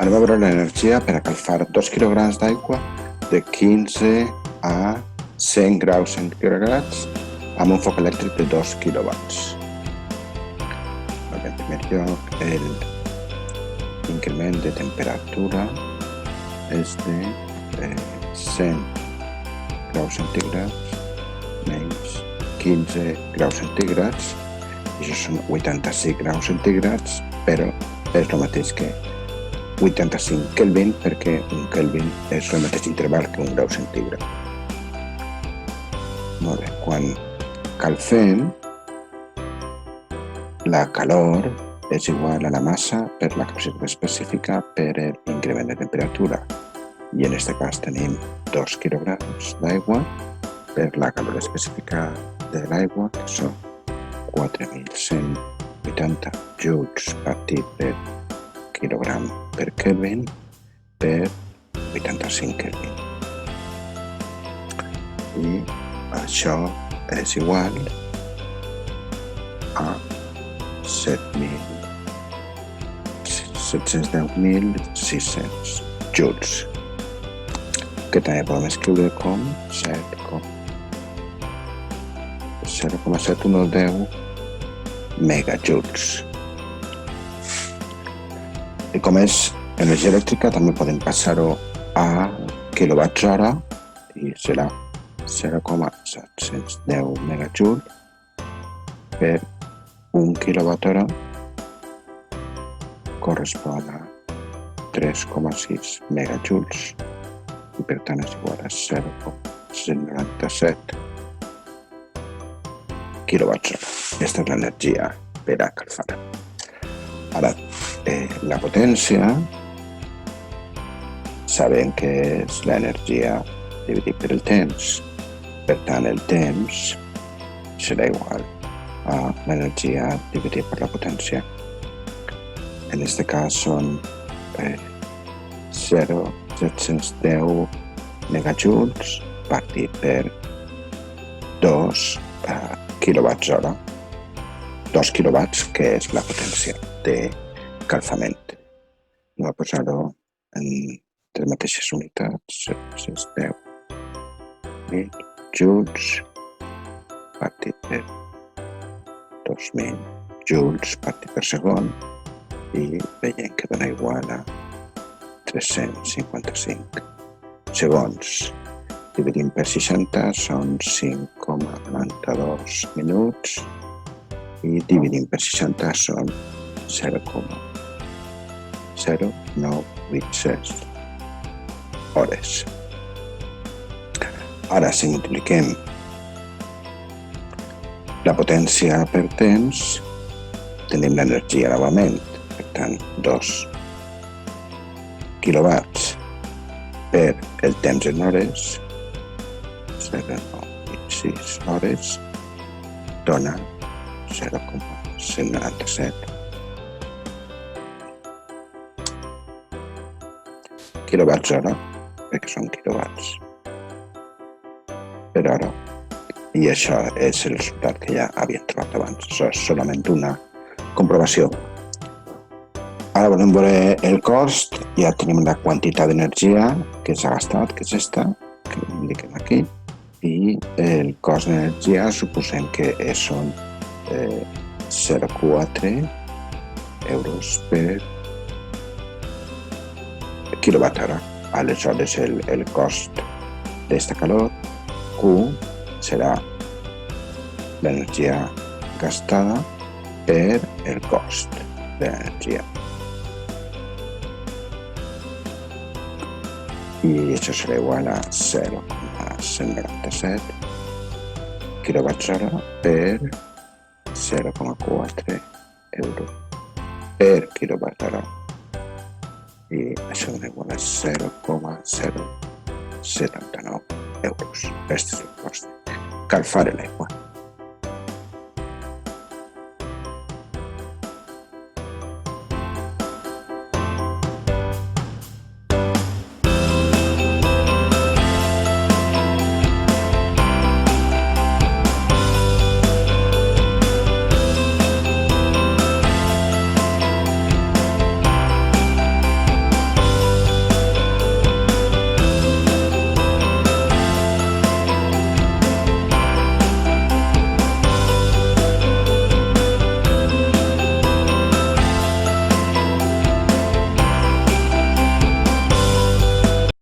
Anem a veure l'energia per a calfar 2 quilograms d'aigua de 15 a 100 graus centígrads amb un foc elèctric de 2 quilowatts. En primer lloc, l'increment de temperatura és de 100 graus centígrads menys 15 graus centígrads, i això són 85 graus centígrads, però és el mateix que 85 Kelvin, perquè un Kelvin és el mateix interval que un grau centígrad. Molt bé, quan calfem, la calor és igual a la massa per la capacitat específica per l'increment de temperatura. I en aquest cas tenim 2 quilograms d'aigua per la calor específica de l'aigua, que són 4.180 joules partit per quilogram per Kelvin per 85 Kelvin. I això és igual a 710.600 joules, que també podem escriure com 0,710 megajoules. I com és energia elèctrica, també podem passar-ho a quilowatts hora i serà 0,710 megajoules per 1 quilowatt hora correspon a 3,6 megajoules i per tant és igual a 0,197 quilowatts hora. Aquesta és l'energia per a calfar. Ara, la potència, sabem que és l'energia dividit per el temps. Per tant, el temps serà igual a l'energia dividit per la potència. En aquest cas són 0,710 megajoules partit per 2 quilowatts hora. 2 quilowatts, que és la potència de calfament. Anem a posar-ho en les mateixes unitats, 710.000 joules partit per 2.000 joules partit per segon, i veiem que dona igual a 355 segons. Dividim per 60 són 5,92 minuts i dividim per 60 són 0,0986 hores. Ara, si multipliquem la potència per temps, tenim l'energia novament. Per tant, 2 quilowatts per el temps en hores, 0,96 hores, dona 0,197 quilowatts hora, perquè són quilowatts per hora. I això és el resultat que ja havíem trobat abans. Això és solament una comprovació. Ara volem veure el cost. Ja tenim la quantitat d'energia que s'ha gastat, que és aquesta, que indiquem aquí. I el cost d'energia suposem que són 0,4 euros per quilowatt hora. Aleshores, el cost d'esta calor, Q, serà l'energia gastada per el cost de l'energia. I això serà igual a 0,197 quilowatts hora per 0,4 euros per quilowatt hora. I això dona igual a 0,079 euros. Aquest és el cost. Calfar l'aigua.